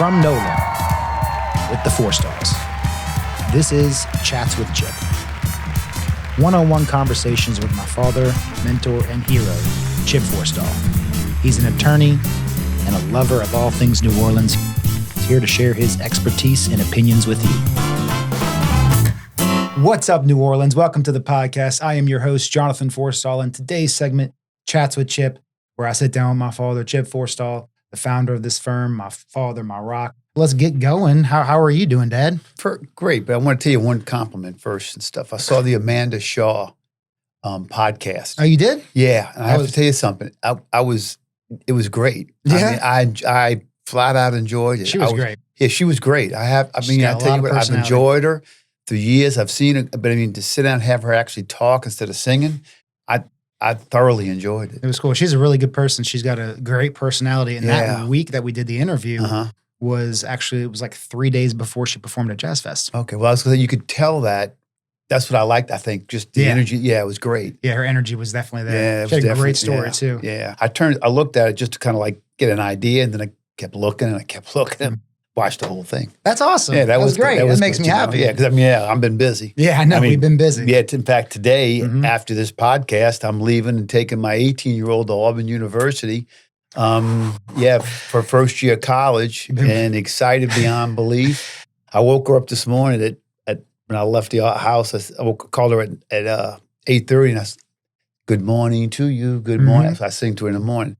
From NOLA with the Forstalls. This is Chats with Chip. One-on-one conversations with my father, mentor, and hero, Chip Forstall. He's an attorney and a lover of all things New Orleans. He's here to share his expertise and opinions with you. What's up, New Orleans? Welcome to the podcast. I am your host, Jonathan Forstall, and today's segment, Chats with Chip, where I sit down with my father, Chip Forstall, the founder of this firm, my father, my rock. Let's get going. How are you doing, Dad? Great, but I want to tell you one compliment first and stuff. I saw the Amanda Shaw podcast. Oh, you did? Yeah, and I have to tell you something. It was great. Yeah? I flat out enjoyed it. She was great. Yeah, she was great. I tell you what, I've enjoyed her through years. I've seen her, but I mean, to sit down and have her actually talk instead of singing, I thoroughly enjoyed it. It was cool. She's a really good person. She's got a great personality. And that week that we did the interview was actually, it was like 3 days before she performed at Jazz Fest. Okay, well, I was gonna say, you could tell that. That's what I liked, I think, just the energy. Yeah, it was great. Yeah, her energy was definitely there. Yeah, she had a great story, too. Yeah, I looked at it just to kind of like get an idea, and then I kept looking and watched the whole thing. That's awesome. Yeah, that was great. That makes me happy. Yeah, because I've been busy. Yeah, I know. We've been busy. Yeah, in fact, today, after this podcast, I'm leaving and taking my 18-year-old to Auburn University. For first year college, and excited beyond belief. I woke her up this morning when I left the house. Called her at 8:30, and I said, "Good morning to you. Good morning." So I sing to her in the morning.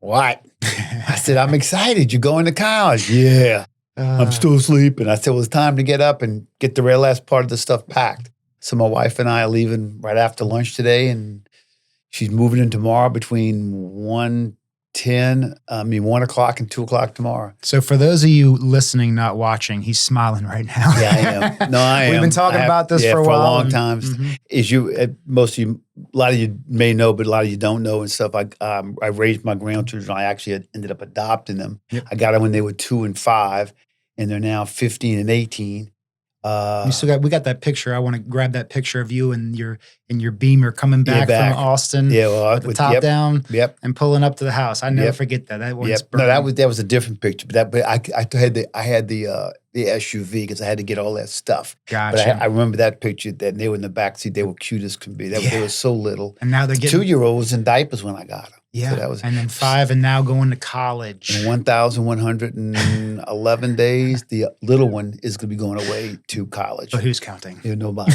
What? I said, "I'm excited. You're going to college." Yeah. I'm still sleeping. I said, well, it's time to get up and get the real last part of the stuff packed. So my wife and I are leaving right after lunch today, and she's moving in tomorrow between 1 o'clock and 2 o'clock tomorrow. So for those of you listening, not watching, he's smiling right now. Yeah, I am. No, I am. We've been talking about this for a while. For a long time. Most of you, a lot of you may know, but a lot of you don't know and stuff. I raised my grandchildren. I actually ended up adopting them. Yep. I got them when they were 2 and 5, and they're now 15 and 18. We got that picture. I want to grab that picture of you and your Beamer coming back from Austin. Yeah, well, with the top down. Yep. And pulling up to the house. I never forget that. That one's No, that was a different picture. But I had the SUV because I had to get all that stuff. Gotcha. But I remember that picture that they were in the backseat. They were cute as can be. They were so little. And now they're getting 2-year-olds in diapers when I got them. Yeah. So and then 5 and now going to college. In 1,111 days, the little one is going to be going away to college. But who's counting? Nobody.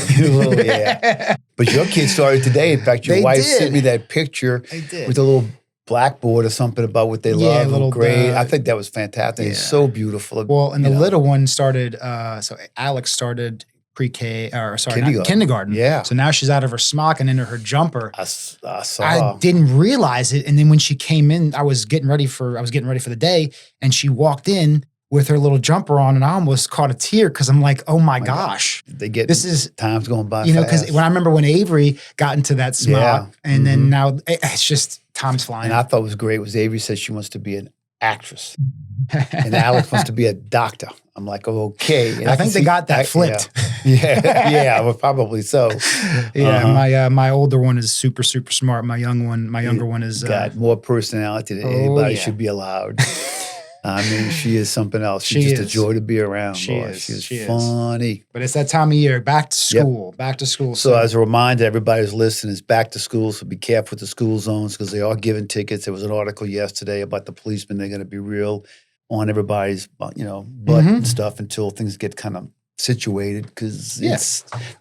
Yeah. But your kids started today. In fact, your wife sent me that picture with a little blackboard or something about what they love. Little grade. I think that was fantastic. Yeah. It's so beautiful. Well, and the little one started, so Alex started kindergarten. Yeah. So now she's out of her smock and into her jumper. I saw. I didn't realize it. And then when she came in, I was getting ready for the day, and she walked in with her little jumper on, and I almost caught a tear because I'm like, oh my gosh. Time's going by fast. Because when I remember when Avery got into that smock, and then now it's just time's flying. And I thought was great was Avery said she wants to be an actress. And Alex wants to be a doctor. I'm like, oh, okay. And I think they got that flipped. Yeah, well, probably so. Yeah, my older one is super, super smart. My younger one is got more personality than anybody should be allowed. I mean, she is something else. She's just a joy to be around. She's funny. But it's that time of year, back to school, back to school. So as a reminder, everybody who's listening, it's back to school. So be careful with the school zones because they are giving tickets. There was an article yesterday about the policemen. They're going to be real on everybody's, butt and stuff until things get kind of situated because the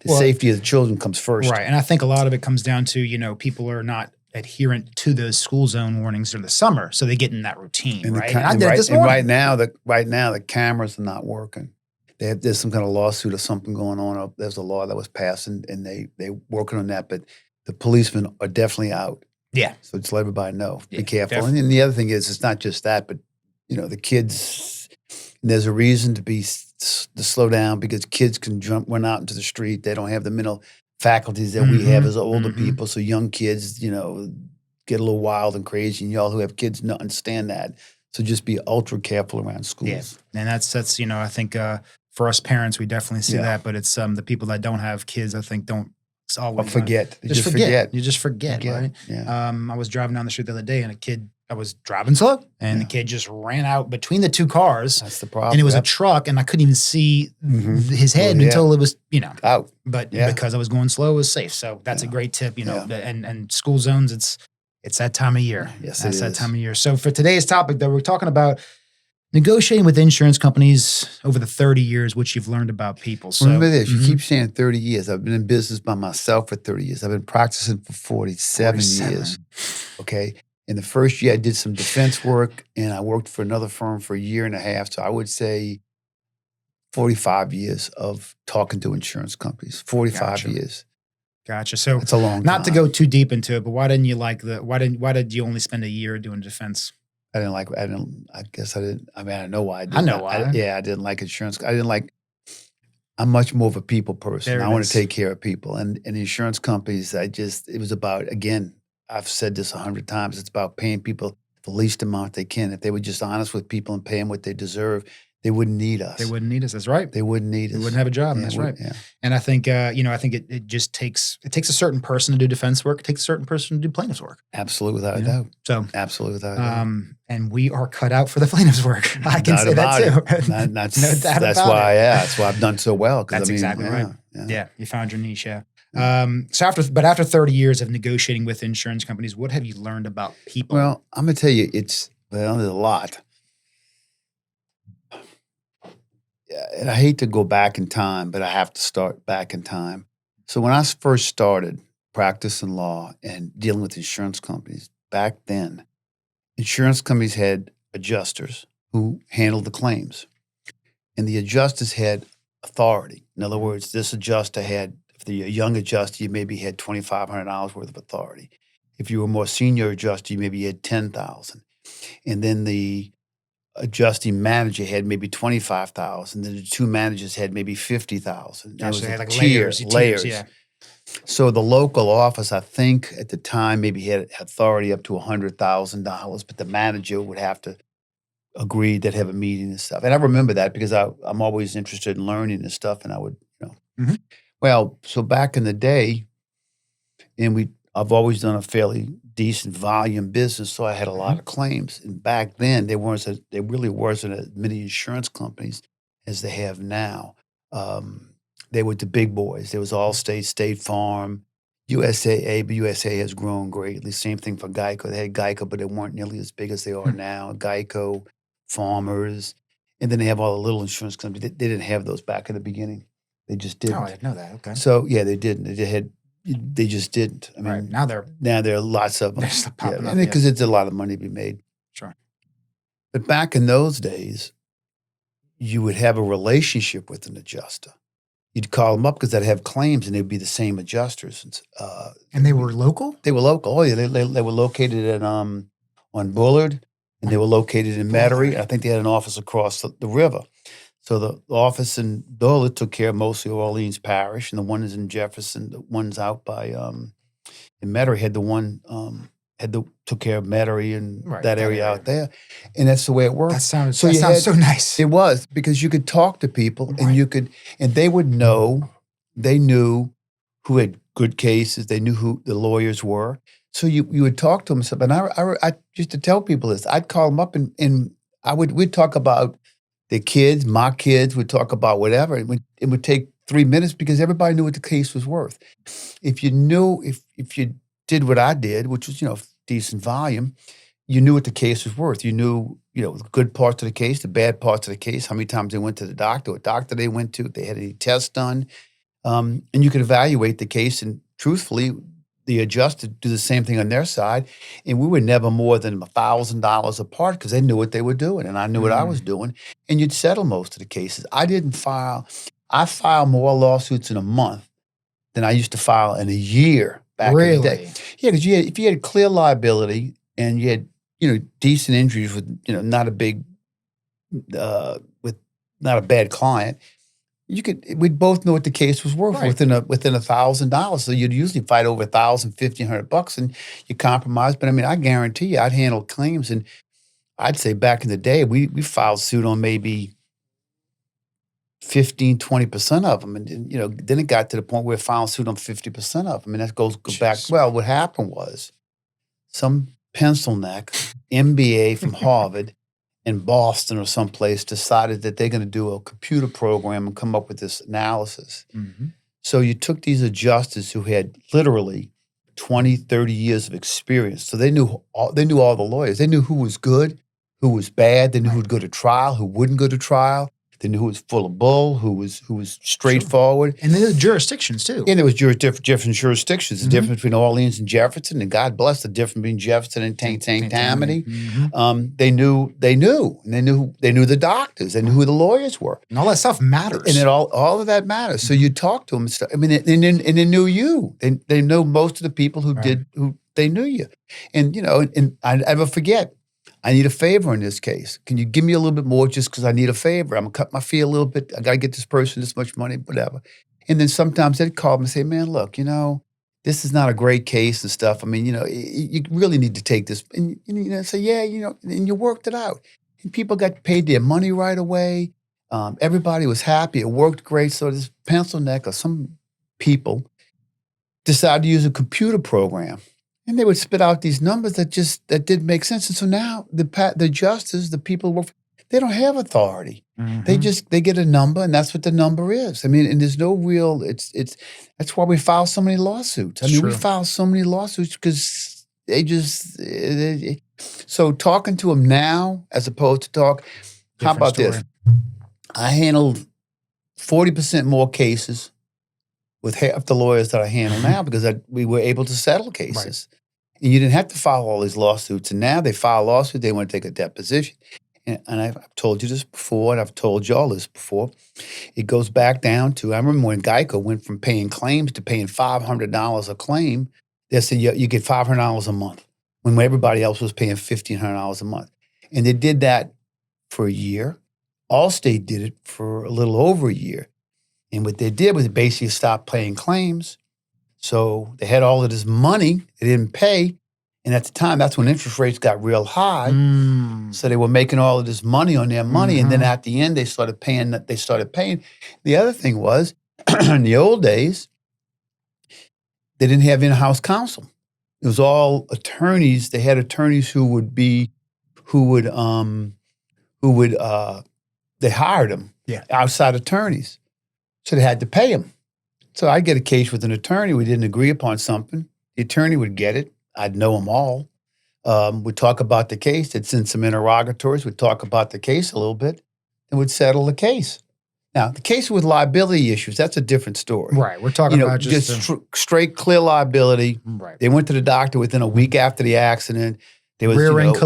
safety of the children comes first. Right. And I think a lot of it comes down to, people are not adherent to those school zone warnings during the summer, so they get in that routine, right? Right now, the cameras are not working. There's some kind of lawsuit or something going on. There's a law that was passed, and they working on that. But the policemen are definitely out. Yeah. So just let everybody know. Be careful. Definitely. And the other thing is, it's not just that, but the kids. There's a reason to slow down because kids can run out into the street. They don't have the mental faculties that we have as older people. So young kids, get a little wild and crazy, and y'all who have kids don't understand that. So just be ultra careful around schools. Yeah. And that's I think for us parents, we definitely see that, but it's the people that don't have kids, I think don't always forget. You just forget, right? Yeah. I was driving down the street the other day, and a kid I was driving slow, and the kid just ran out between the two cars. That's the problem. And it was a truck, and I couldn't even see his head until it was, out. But because I was going slow, it was safe. So that's a great tip, and school zones, it's that time of year. Yes, that's that time of year. So for today's topic, though, we're talking about negotiating with insurance companies over the 30 years, which you've learned about people. So, remember this, you keep saying 30 years. I've been in business by myself for 30 years. I've been practicing for 47 years. Okay. In the first year, I did some defense work, and I worked for another firm for a year and a half. So I would say 45 years of talking to insurance companies. 45 years. Gotcha. So it's a long time. Not to go too deep into it, but why didn't you why did you only spend a year doing defense? I guess I didn't. I mean, I know why I didn't. I know why. I didn't like insurance. I'm much more of a people person. I want to take care of people. And insurance companies, it was about, again, I've said this 100 times, it's about paying people the least amount they can. If they were just honest with people and pay them what they deserve, they wouldn't need us. They wouldn't need us. That's right. They wouldn't need us. They wouldn't have a job. That's right. Yeah. And I think, I think it just takes a certain person to do defense work. It takes a certain person to do plaintiff's work. Absolutely, without a doubt. So absolutely, without a doubt. And we are cut out for the plaintiff's work. I can say that too. That's why I've done so well. That's exactly right. Yeah, you found your niche. Yeah. So after 30 years of negotiating with insurance companies, what have you learned about people? Well, I'm going to tell you, there's a lot. Yeah, and I hate to go back in time, but I have to start back in time. So when I first started practicing law and dealing with insurance companies, back then, insurance companies had adjusters who handled the claims. And the adjusters had authority. In other words, this adjuster had, if you're a young adjuster, you maybe had $2,500 worth of authority. If you were a more senior adjuster, you maybe had $10,000. And then the adjusting manager had maybe $25,000. Then the two managers had maybe $50,000. So they had like layers. Yeah. So the local office, I think at the time, maybe had authority up to $100,000, but the manager would have to agree, they'd have a meeting and stuff. And I remember that because I'm always interested in learning and stuff, and I would, Well, so back in the day, and I've always done a fairly decent volume business, so I had a lot of claims. And back then, there really wasn't as many insurance companies as they have now. They were the big boys. There was Allstate, State Farm, USAA, but USAA has grown greatly. Same thing for Geico. They had Geico, but they weren't nearly as big as they are now. Geico, Farmers, and then they have all the little insurance companies. They didn't have those back in the beginning. They just didn't. Oh, I didn't know that. Okay. So yeah, they didn't. They just didn't. I mean, now there are lots of them. There's popping up, because it's a lot of money to be made. Sure. But back in those days, you would have a relationship with an adjuster. You'd call them up because they'd have claims, and they'd be the same adjusters. And they were local? They were local. Oh yeah, they were located on Bullard, and they were located in Metairie. I think they had an office across the river. So the office in Bullard took care of mostly Orleans Parish, and the one is in Jefferson. The one's out by in Metairie had the one took care of Metairie and that area out there, and that's the way it worked. That sounds so nice. It was because you could talk to people, and they would know. They knew who had good cases. They knew who the lawyers were. So you would talk to them and stuff. And I used to tell people this. I'd call them up and we'd talk about the kids, my kids, would talk about whatever. It would take 3 minutes because everybody knew what the case was worth. If you did what I did, which was, decent volume, you knew what the case was worth. You knew, the good parts of the case, the bad parts of the case, how many times they went to the doctor, what doctor they went to, if they had any tests done. And you could evaluate the case, and truthfully, the adjuster do the same thing on their side. And we were never more than $1,000 apart because they knew what they were doing, and I knew what I was doing. And you'd settle most of the cases. I filed more lawsuits in a month than I used to file in a year back in the day. Yeah, because if you had clear liability and you had, decent injuries with, not a big, with not a bad client, we'd both know what the case was worth within $1,000. So you'd usually fight over $1,000, $1,500, and you compromise. But I guarantee you, I'd handle claims, and I'd say back in the day, we filed suit on maybe 15, 20% of them. And, then it got to the point where we filed suit on 50% of them. And that goes back. Well, what happened was some pencil neck, MBA from Harvard in Boston or someplace decided that they're going to do a computer program and come up with this analysis. Mm-hmm. So you took these adjusters who had literally 20, 30 years of experience. So they knew all the lawyers. They knew who was good, who was bad. They knew who would go to trial, who wouldn't go to trial. They knew who was full of bull, who was straightforward. Sure. And then the jurisdictions too. And there was different jurisdictions. The difference between Orleans and Jefferson, and God bless the difference between Jefferson and Tammany. They knew the doctors. They knew who the lawyers were. And all that stuff matters. And all of that matters. So you talk to them and stuff. I mean, and they knew you. They know most of the people who they knew you. And and I never forget. I need a favor in this case. Can you give me a little bit more just because I need a favor? I'm going to cut my fee a little bit. I got to get this person this much money, whatever. And then sometimes they'd call me and say, man, look, this is not a great case and stuff. I mean, you really need to take this. And say, yeah, and you worked it out. And people got paid their money right away. Everybody was happy. It worked great. So this pencil neck or some people decided to use a computer program. And they would spit out these numbers that didn't make sense. And so now the justices, the people who work, they don't have authority. Mm-hmm. They get a number, and that's what the number is. I mean, and there's no real. That's why we file so many lawsuits. I mean, we file so many lawsuits because so talking to them now as opposed to talk. How about this? I handled 40% more cases with half the lawyers that I handle now because we were able to settle cases. Right. And you didn't have to file all these lawsuits. And now they file a lawsuit, they want to take a deposition. And I've told you this before, and I've told y'all this before. It goes back down to, I remember when Geico went from paying claims to paying $500 a claim, they said you get $500 a month when everybody else was paying $1,500 a month. And they did that for a year. Allstate did it for a little over a year. And what they did was they basically stopped paying claims. So they had all of this money they didn't pay. And at the time, that's when interest rates got real high. So they were making all of this money on their money. Mm-hmm. And then at the end, they started paying. The other thing was, in the old days, they didn't have in-house counsel. It was all attorneys. They had attorneys they hired them, outside attorneys. So they had to pay them. So I'd get a case with an attorney. We didn't agree upon something. The attorney would get it. I'd know them all. We'd talk about the case. They'd send some interrogatories. We'd talk about the case a little bit, and we'd settle the case. Now, the case with liability issues, that's a different story. Right. We're talking about just straight, clear liability. Right. They went to the doctor within a week after the accident. There was rear-end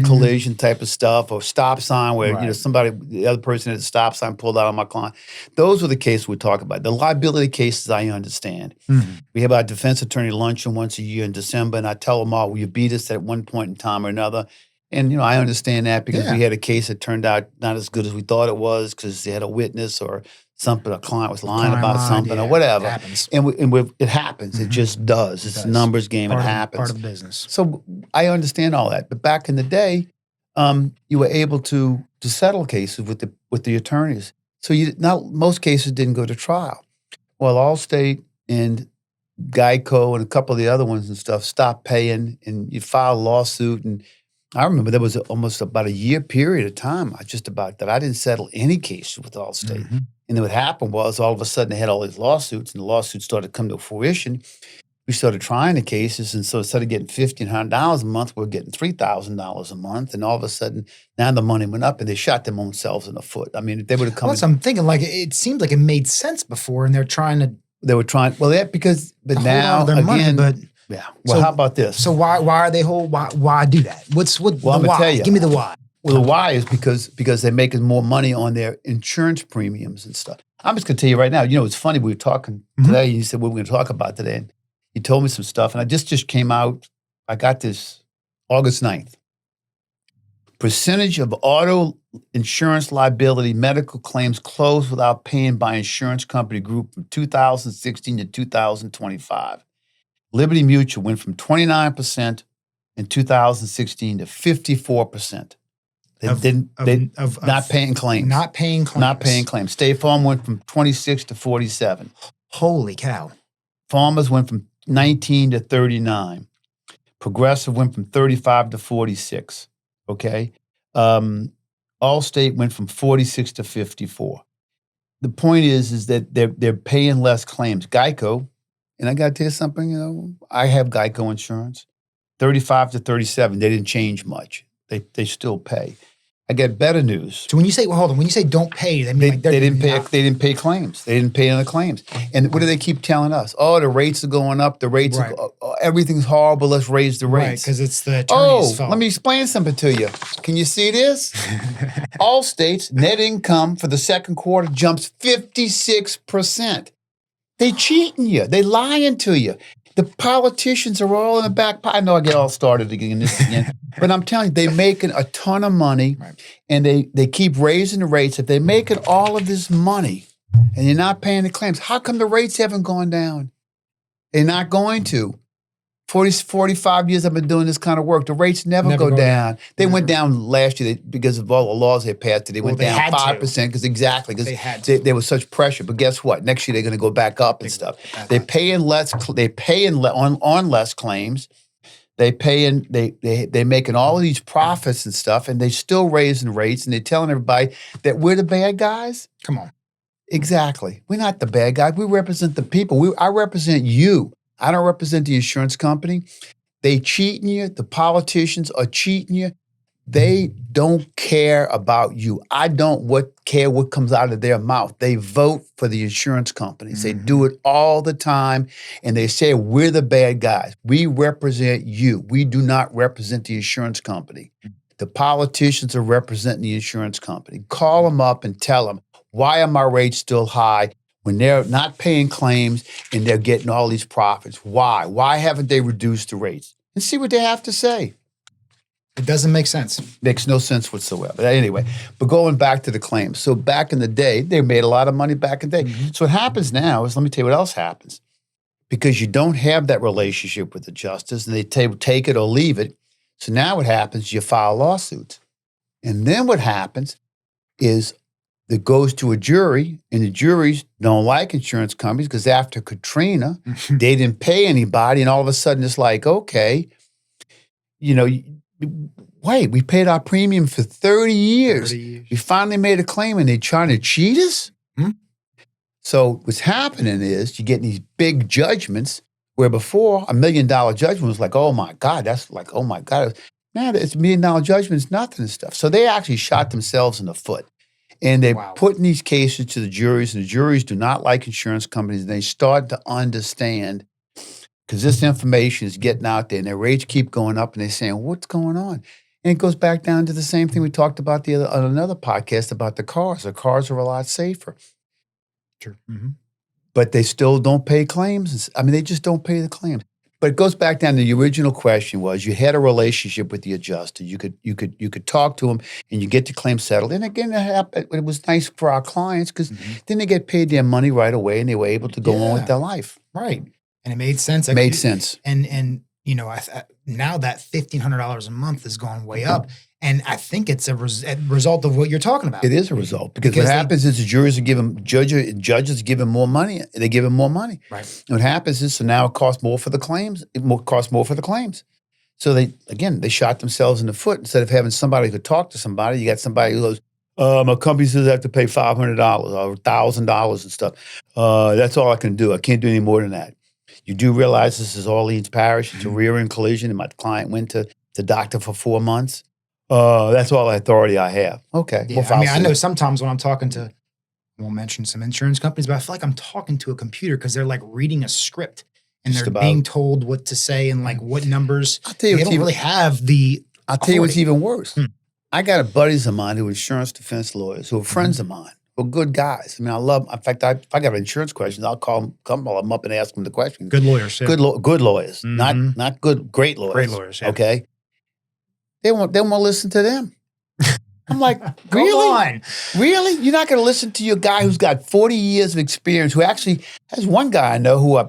collision type of stuff, or stop sign where the other person at the stop sign pulled out on my client. Those were the cases we talk about. The liability cases I understand. Mm-hmm. We have our defense attorney luncheon once a year in December, and I tell them all, will you beat us at one point in time or another? And I understand that because we had a case that turned out not as good as we thought it was because they had a witness or something, a client was lying about something or whatever. It happens. It happens. Mm-hmm. It just does. It's a numbers game. It happens. Part of the business. So I understand all that. But back in the day, you were able to settle cases with the attorneys. So most cases didn't go to trial. Well, Allstate and Geico and a couple of the other ones and stuff stopped paying, and you file a lawsuit. And I remember there was almost about a year period of time I didn't settle any cases with Allstate. Mm-hmm. And then what happened was all of a sudden they had all these lawsuits, and the lawsuits started to come to fruition. We started trying the cases, and so instead of getting $1,500 a month, we're getting $3,000 a month. And all of a sudden, now the money went up, and they shot them themselves in the foot. I mean, if they would have come. Well, I'm thinking it seemed like it made sense before, and they're trying to. They were trying. Well, but now again. Money, but yeah. Well, how about this? So why are they whole? Why do that? Well, I'm gonna tell you. Give me the why. Well, the why is because they're making more money on their insurance premiums and stuff. I'm just going to tell you right now, it's funny, we were talking today, and you said, what we're going to talk about today. And you told me some stuff, and I just came out, I got this August 9th. Percentage of auto insurance liability medical claims closed without paying by insurance company group from 2016 to 2025. Liberty Mutual went from 29% in 2016 to 54%. Not paying claims. Not paying claims. State Farm went from 26 to 47. Holy cow. Farmers went from 19 to 39. Progressive went from 35 to 46. Okay. Allstate went from 46 to 54. The point is that they're paying less claims. Geico, and I got to tell you something, I have Geico insurance, 35 to 37. They didn't change much. They still pay. I get better news. So when you say, well, hold on, when you say don't pay, that means they didn't pay. They didn't pay claims. They didn't pay on the claims. And what do they keep telling us? Oh, the rates are going up. The rates, everything's horrible. Let's raise the rates. Right, because it's the attorney's fault. Let me explain something to you. Can you see this? Allstate's net income for the second quarter jumps 56%. They cheating you. They lying to you. The politicians are all in the back pocket. I know I get all started again, but I'm telling you, they're making a ton of money, and they keep raising the rates. If they're making all of this money and you're not paying the claims, how come the rates haven't gone down? They're not going to. 45 years I've been doing this kind of work. The rates never go down. They went down last year because of all the laws they passed. They went down 5% because there was such pressure. But guess what? Next year they're going to go back up and stuff. They're paying less. They paying on less claims. They're making all of these profits and stuff, and they're still raising rates, and they're telling everybody that we're the bad guys. Come on. Exactly. We're not the bad guys. We represent the people. I represent you. I don't represent the insurance company. They cheating you. The politicians are cheating you. They don't care about you. I don't care what comes out of their mouth. They vote for the insurance companies. Mm-hmm. They do it all the time, and they say, we're the bad guys. We represent you. We do not represent the insurance company. The politicians are representing the insurance company. Call them up and tell them, why are my rates still high when they're not paying claims and they're getting all these profits? Why? Why haven't they reduced the rates? And see what they have to say. It doesn't make sense. Makes no sense whatsoever. But anyway, but going back to the claims. So back in the day, they made a lot of money back in the day. Mm-hmm. So what happens now is, let me tell you what else happens. Because you don't have that relationship with the justice, and they take it or leave it. So now what happens, you file lawsuits. And then what happens is it goes to a jury, and the juries don't like insurance companies because after Katrina, they didn't pay anybody, and all of a sudden it's like, okay, wait, we paid our premium for 30 years. We finally made a claim, and they're trying to cheat us? Hmm? So what's happening is you're getting these big judgments where before $1 million judgment was like, oh my God, that's like, oh my God. Now it's $1 million judgment, it's nothing and stuff. So they actually shot themselves in the foot. And they're putting these cases to the juries, and the juries do not like insurance companies. And they start to understand, because this information is getting out there, and their rates keep going up, and they're saying, what's going on? And it goes back down to the same thing we talked about on another podcast about the cars. The cars are a lot safer. Sure. Mm-hmm. But they still don't pay claims. I mean, they just don't pay the claims. But it goes back down to the original question was, you had a relationship with the adjuster. You could talk to them, and you get the claim settled. And again, it was nice for our clients because then they get paid their money right away, and they were able to go on with their life. Right. And it made sense. It made sense. And now that $1,500 a month has gone way up. And I think it's a result of what you're talking about. It is a result because what happens is the juries are giving judges give them more money. They give them more money. Right. And what happens is, so now it costs more for the claims. Costs more for the claims. So they shot themselves in the foot. Instead of having somebody who could talk to somebody, you got somebody who goes, my company says I have to pay $500 or $1,000 and stuff. That's all I can do. I can't do any more than that. You do realize this is Orleans Parish. It's a rear-end collision, and my client went to the doctor for 4 months. That's all the authority I have. Okay. Yeah, I know sometimes when I'm talking to, I won't mention some insurance companies, but I feel like I'm talking to a computer because they're like reading a script and they're being told what to say and like what numbers. I'll tell you they don't really have the I'll tell you what's even worse. I got buddies of mine who are insurance defense lawyers who are friends of mine, who are good guys. I mean, I love them. In fact, if I got insurance questions, I'll call them up and ask them the question. Good lawyers. Yeah. Good lawyers. Not great lawyers. Great lawyers, yeah. Okay. They won't listen to them. I'm like, really? Really? You're not going to listen to your guy who's got 40 years of experience, who actually has one guy I know who I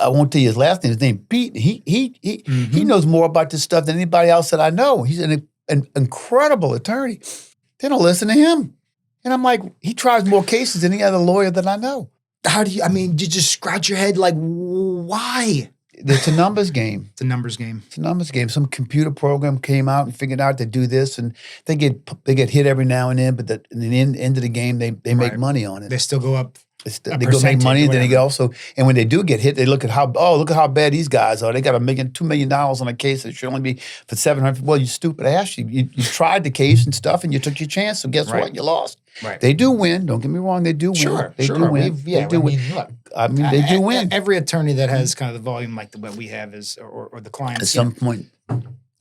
won't tell you his last name. His name Pete. He knows more about this stuff than anybody else that I know. He's an incredible attorney. They don't listen to him. And I'm like, he tries more cases than any other lawyer that I know. You just scratch your head like, why? It's a numbers game. It's a numbers game. It's a numbers game. Some computer program came out and figured out to do this, and they get hit every now and then. But in the end of the game, they make money on it. They still go up. They go make money, and then they get also. And when they do get hit, they look at look at how bad these guys are. They got $2 million on a case that should only be for $700. Well, you stupid ass! You tried the case and stuff, and you took your chance. So guess what? You lost. Right. They do win. Don't get me wrong. They do win. Sure. They do win. They do win. Look, they do win. Every attorney that has kind of the volume like what we have is, or the clients. At some point.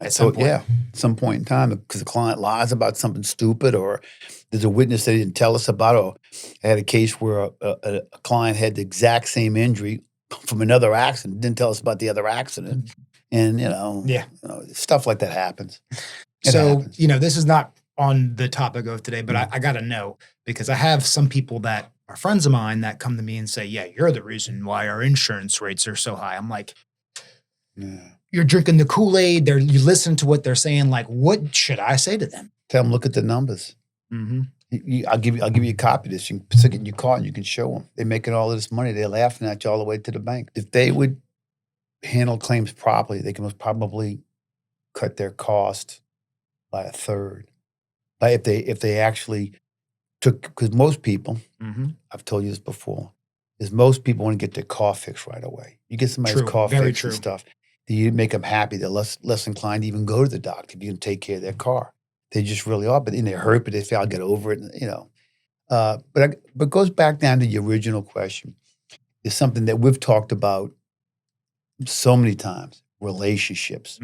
At some point in time, because the client lies about something stupid, or there's a witness they didn't tell us about, or I had a case where a client had the exact same injury from another accident, didn't tell us about the other accident, and stuff like that happens. This is not on the topic of today, but I got to know, because I have some people that are friends of mine that come to me and say, yeah, you're the reason why our insurance rates are so high. I'm like, you're drinking the Kool-Aid. You listen to what they're saying. Like, what should I say to them? Tell them, look at the numbers. Mm-hmm. I'll give you a copy of this. You can stick it in your car and you can show them. They're making all of this money. They're laughing at you all the way to the bank. If they would handle claims properly, they can most probably cut their cost by a third. But if they actually took, because most people, I've told you this before, is most people want to get their car fixed right away. You get somebody's car fixed and stuff, you make them happy. They're less inclined to even go to the doctor if you can take care of their car. They just really are. But then they're hurt, but they feel I'll get over it. But it goes back down to the original question. It's something that we've talked about so many times. Relationships.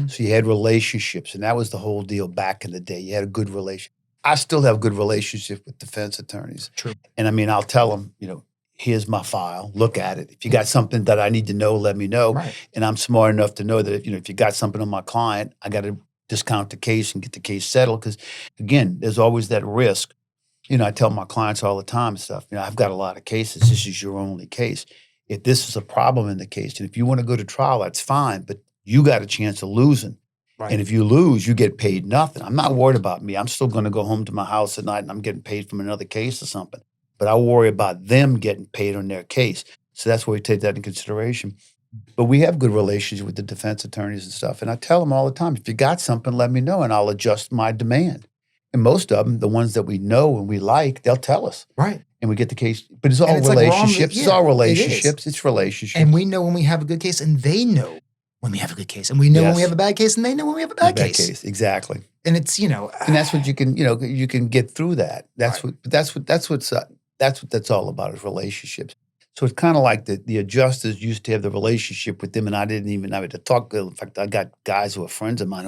So you had relationships, and that was the whole deal back in the day. You had a good relationship. I still have good relationships with defense attorneys. True. And I mean, I'll tell them, here's my file. Look at it. If you got something that I need to know, let me know. Right. And I'm smart enough to know that if you got something on my client, I got to discount the case and get the case settled. Because again, there's always that risk. I tell my clients all the time and stuff, I've got a lot of cases. This is your only case. If this is a problem in the case, and if you want to go to trial, that's fine, but you got a chance of losing. Right. And if you lose, you get paid nothing. I'm not worried about me. I'm still going to go home to my house at night and I'm getting paid from another case or something. But I worry about them getting paid on their case. So that's why we take that in consideration. But we have good relations with the defense attorneys and stuff. And I tell them all the time, if you got something, let me know and I'll adjust my demand. And most of them, the ones that we know and we like, they'll tell us. Right. And we get the case. But it's all relationships. It's all relationships. It's relationships. And we know when we have a good case and they know when we have a good case. And we know when we have a bad case and they know when we have a bad case. Exactly. And it's, and that's what you can get through that. That's that's all about is relationships. So it's kind of like the adjusters used to have the relationship with them, and I didn't even have to talk. In fact, I got guys who are friends of mine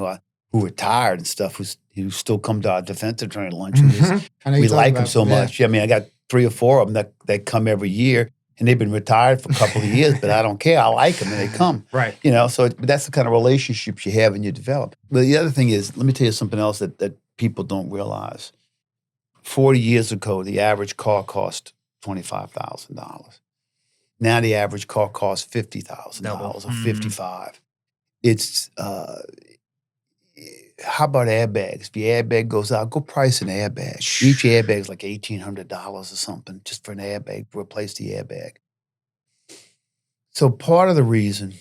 who retired and stuff who still come to our defense attorney lunch. We like them so much. I mean, I got 3 or 4 of them that come every year, and they've been retired for a couple of years, but I don't care. I like them, and they come. Right. So that's the kind of relationships you have and you develop. But the other thing is, let me tell you something else that people don't realize. 40 years ago, the average car cost $25,000. Now the average car costs $50,000 or $55,000. It's how about airbags? If your airbag goes out, go price an airbag. Each airbag is like $1,800 or something just for an airbag to replace the airbag. So part of the reason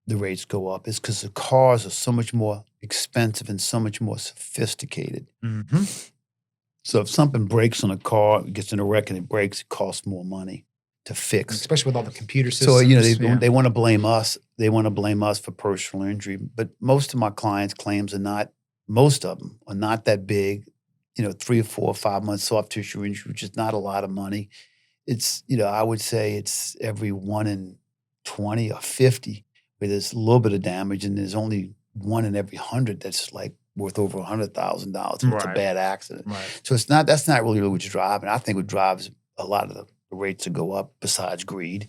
the rates go up is because the cars are so much more expensive and so much more sophisticated. So if something breaks on a car, it gets in a wreck and it breaks, it costs more money to fix. Especially with all the computer systems. So, they want to blame us. They want to blame us for personal injury. But most of my clients' claims most of them are not that big. 3 or 4 or 5 months soft tissue injury, which is not a lot of money. It's, I would say it's every 1 in 20 or 50 where there's a little bit of damage, and there's only 1 in every 100 that's like worth over $100,000. It's a bad accident. Right. So that's not really what's driving. I think what drives a lot of the rates to go up, besides greed,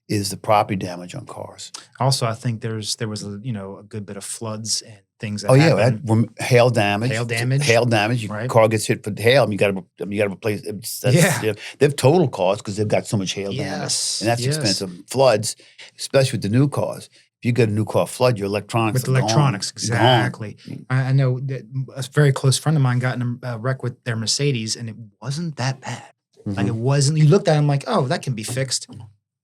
is the property damage on cars. Also, I think there was a good bit of floods and things that happened. Hail damage. Your car gets hit for hail. You got to replace it. They have total costs because they've got so much hail damage, and that's expensive. Floods, especially with the new cars. If you get a new car flood, your electronics with electronics, exactly. I know that a very close friend of mine got in a wreck with their Mercedes, and it wasn't that bad. Like it wasn't. You looked at him like, oh, that can be fixed.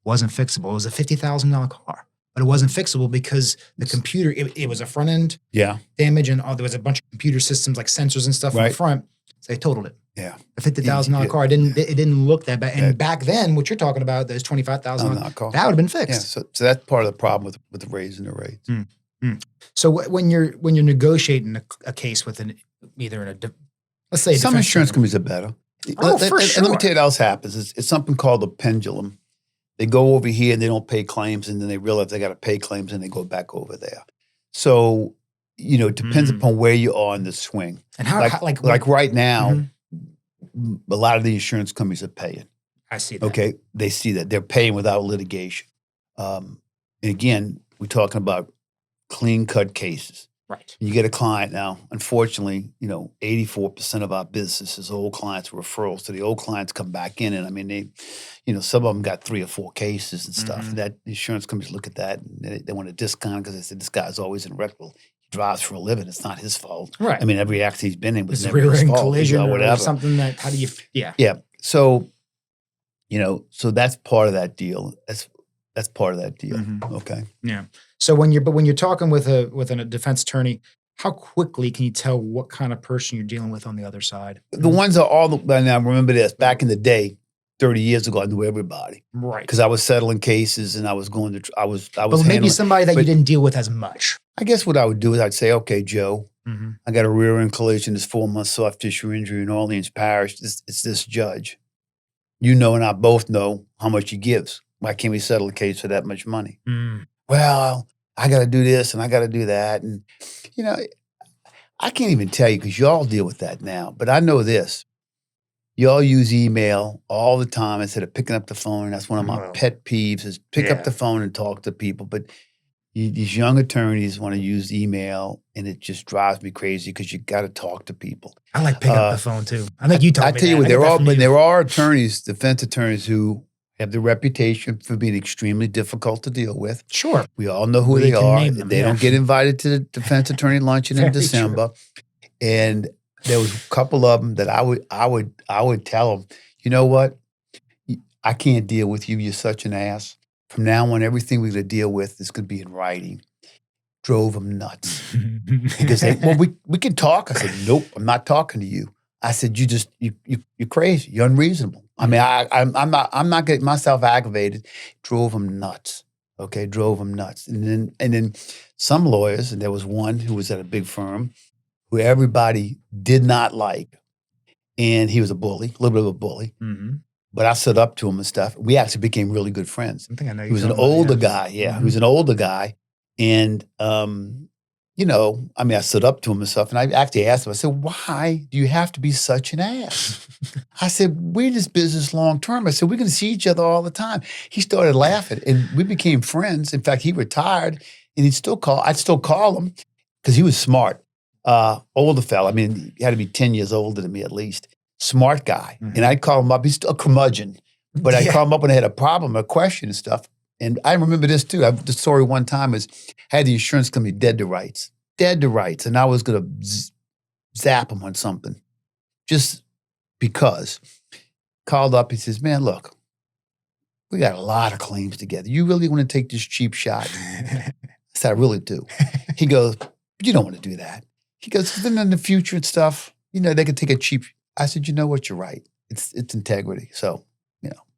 Wasn't fixable. It was a $50,000 car. but it wasn't fixable because the computer, it was a front end Yeah. damage, and there was a bunch of computer systems like sensors and stuff in the Right. front. So they totaled it. Yeah. A $50,000 car. It didn't look that bad. And Yeah. back then, what you're talking about, those $25,000, car. that would have been Yeah. fixed. So that's part of the problem with raising the rates. So when you're negotiating a case with let's say Some insurance companies are better. Oh, for And sure. let me tell you what else happens. It's something called the pendulum. They go over here and they don't pay claims, and then they realize they got to pay claims, and they go back over there. So, it depends upon where you are in the swing. And like right now, a lot of the insurance companies are paying. I see that. Okay, they see that they're paying without litigation. And again, we're talking about clean-cut cases. Right. You get a client now. Unfortunately, 84% of our business is old clients referrals. So the old clients come back in, and I mean, they, some of them got 3 or 4 cases and stuff. And that insurance companies look at that and they want to discount because they said this guy's always in wreckable. He drives for a living. It's not his fault. Right. I mean, every accident he's been in was It's never his rear-end fault. collision or whatever. or something that. How do you? Yeah. Yeah. So, so that's part of that deal. That's part of that deal. Okay. Yeah. So when you're talking with a defense attorney, how quickly can you tell what kind of person you're dealing with on the other side? The ones are all. Now remember this. Back in the day, 30 years ago, I knew everybody. Right. Because I was settling cases and I was going to. I was. But maybe handling, somebody that you didn't deal with as much. I guess what I would do is I'd say, okay, Joe, I got a rear end collision. It's 4 months soft tissue injury in Orleans Parish. It's this judge. And I both know how much he gives. Why can't we settle a case for that much money? Well, I got to do this and I got to do that. And, I can't even tell you because y'all deal with that now. But I know this. Y'all use email all the time instead of picking up the phone. That's one of my pet peeves is pick up the phone and talk to people. But these young attorneys want to use email, and it just drives me crazy because you got to talk to people. I like picking up the phone too. I think you told me I tell you that. what, there are attorneys, defense attorneys who have the reputation for being extremely difficult to deal with. Sure. We all know who they are. They don't get invited to the defense attorney luncheon in December. True. And there was a couple of them that I would tell them, you know what? I can't deal with you. You're such an ass. From now on, everything we're going to deal with is going to be in writing. Drove them nuts. Because we can talk. I said, nope, I'm not talking to you. I said, you're crazy. You're unreasonable. I mean, I'm not getting myself aggravated. Drove them nuts. Okay, drove them nuts. And then some lawyers, and there was one who was at a big firm who everybody did not like, and he was a bully, a little bit of a bully. But I stood up to him and stuff. We actually became really good friends. I think I know. He was an older guy. Yeah, he was an older guy, and I stood up to him and stuff, and I actually asked him, I said, why do you have to be such an ass? I said, we're in this business long term. I said, we're going to see each other all the time. He started laughing, and we became friends. In fact, he retired, and I'd still call him because he was smart. Older fella. I mean, he had to be 10 years older than me at least. Smart guy. And I'd call him up. He's still a curmudgeon, but I'd call him up when I had a problem, a question and stuff. And I remember this too. The story one time is I had the insurance company dead to rights. And I was going to zap him on something just because. Called up. He says, man, look, we got a lot of claims together. You really want to take this cheap shot? I said, I really do. He goes, you don't want to do that. He goes, then in the future and stuff, they could take a cheap. I said, you know what? You're right. It's integrity. So,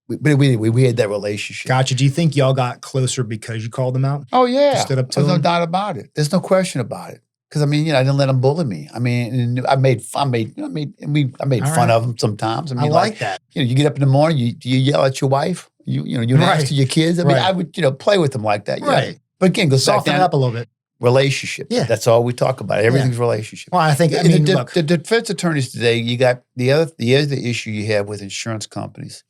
we had that relationship. Gotcha. Do you think y'all got closer because you called them out? Oh yeah. You stood up to There's them? no doubt about it. There's no question about it. Because I didn't let him bully me. I mean, I made fun of him sometimes. I like that. You get up in the morning, you yell at your wife. You ask to your kids. I would play with them like that. Right. Yeah. But again, go soften it up a little bit. Relationship. Yeah. That's all we talk about. Everything's relationship. Well, I think, look, the defense attorneys today, you got the other issue you have with insurance companies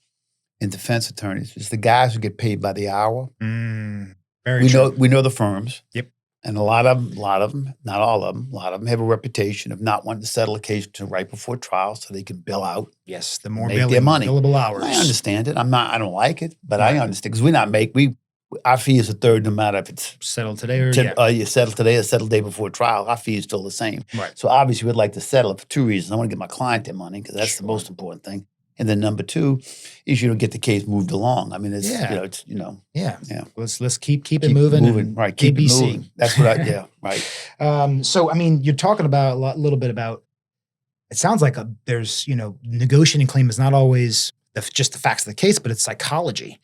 and defense attorneys is the guys who get paid by the hour. Very true. We know the firms. Yep. And a lot of them, not all of them, a lot of them have a reputation of not wanting to settle a case right before trial so they can bill out. Yes, the more make their money. Billable hours. I understand it. I don't like it, but I understand because our fee is a third no matter if it's settled today or you settle today or settle the day before trial. Our fee is still the same. Right. So obviously we'd like to settle it for 2 reasons. I want to get my client their money because that's the most important thing. And then number two is you don't get the case moved along. I mean, it's, Yeah. Yeah. Let's keep it moving. Right. Keep ABC. it moving. That's what right. So, I mean, you're talking about a little bit about, it sounds like there's, negotiating claim is not always just the facts of the case, but it's psychology,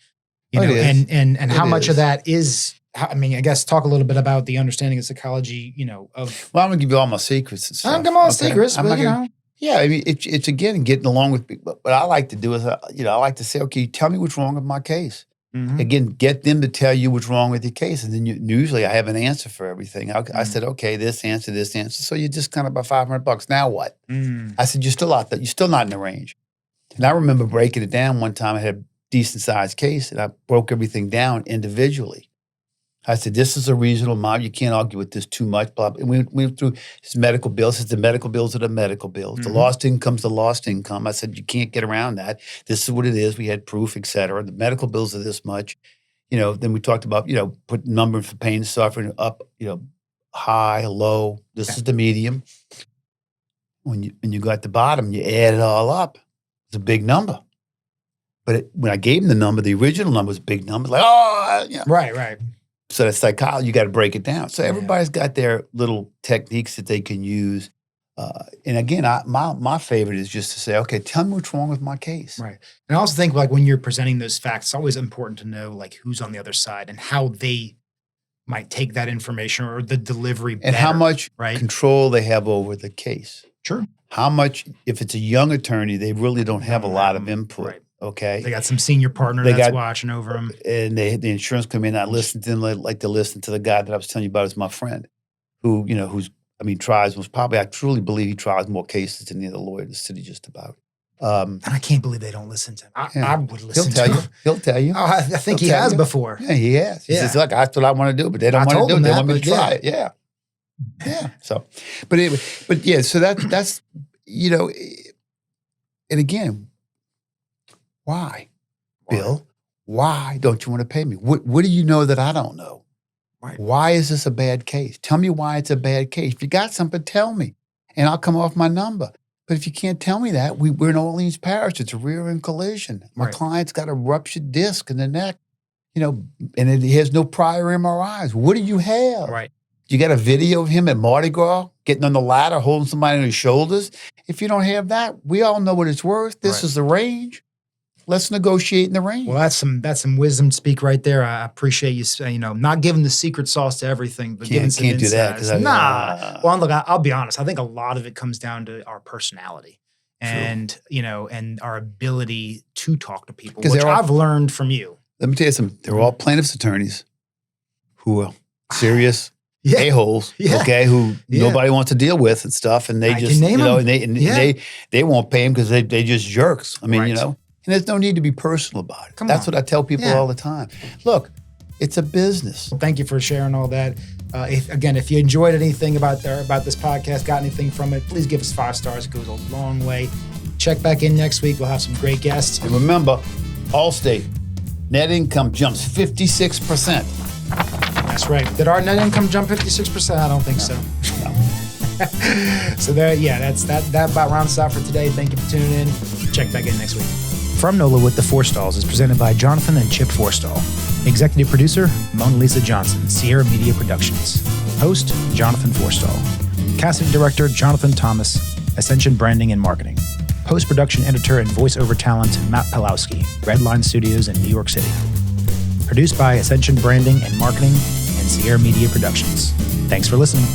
and how much of that is, I mean, I guess talk a little bit about the understanding of psychology, of. Well, I'm going to give you all my secrets and stuff. I'm giving all secrets, but Yeah, I mean, it's again, getting along with people. What I like to do is, I like to say, okay, tell me what's wrong with my case. Mm-hmm. Again, get them to tell you what's wrong with your case. And then usually I have an answer for everything. I said, okay, this answer. So you're just kind of about $500. Now what? I said, you're still out there. You're still not in the range. And I remember breaking it down one time. I had a decent sized case and I broke everything down individually. I said, this is a reasonable amount. You can't argue with this too much. Blah, blah. And we went through his medical bills. The medical bills are the medical bills. The lost income's the lost income. I said, you can't get around that. This is what it is. We had proof, et cetera. The medical bills are this much. Then we talked about, put numbers for pain and suffering up, high, low. This is the medium. When you go at the bottom, you add it all up. It's a big number. But when I gave him the number, the original number was a big number. Like, Right. So that's psychology. You got to break it down. So everybody's got their little techniques that they can use. And again, my favorite is just to say, okay, tell me what's wrong with my case. Right. And I also think like when you're presenting those facts, it's always important to know like who's on the other side and how they might take that information or the delivery better, and how much right? control they have over the case. Sure. How much, if it's a young attorney, they really don't have a lot of input. Right. Okay. They got some senior partner that's watching over them. And the insurance company not listen to them like to listen to the guy that I was telling you about as my friend who, I truly believe he tries more cases than any other lawyer in the city just about. And I can't believe they don't listen to him. I would listen to him. He'll tell you. Oh, I think he has before. Yeah, he has. He says, look, that's what I want to do, but they don't want to do it. They want me to try it. Yeah. Yeah. So, but anyway, so that's, and again, why? Bill, why don't you want to pay me? What do you know that I don't know? Right. Why is this a bad case? Tell me why it's a bad case. If you got something, tell me, and I'll come off my number. But if you can't tell me that, we're in Orleans Parish. It's a rear-end collision. My client's got a ruptured disc in the neck, and he has no prior MRIs. What do you have? Right. You got a video of him at Mardi Gras getting on the ladder, holding somebody on his shoulders. If you don't have that, we all know what it's worth. This is the range. Let's negotiate in the range. Well, that's some wisdom speak right there. I appreciate you, not giving the secret sauce to everything, but giving some insights. Do that. Well, look, I'll be honest. I think a lot of it comes down to our personality and, and our ability to talk to people, which I've learned from you. Let me tell you something. They're all plaintiffs' attorneys who are serious a-holes, okay, who nobody wants to deal with and stuff. And they just, they won't pay them because they just jerks. I mean, and there's no need to be personal about it. That's what I tell people all the time. Look, it's a business. Well, thank you for sharing all that. If you enjoyed anything about this podcast, got anything from it, please give us 5 stars. It goes a long way. Check back in next week. We'll have some great guests. And remember, Allstate, net income jumps 56%. That's right. Did our net income jump 56%? I don't think so. So that about rounds out for today. Thank you for tuning in. Check back in next week. From NOLA with the Forstalls is presented by Jonathan and Chip Forstall. Executive producer, Mona Lisa Johnson, Sierra Media Productions. Host, Jonathan Forstall. Casting director, Jonathan Thomas, Ascension Branding and Marketing. Post-production editor and voiceover talent, Matt Pawlowski, Redline Studios in New York City. Produced by Ascension Branding and Marketing and Sierra Media Productions. Thanks for listening.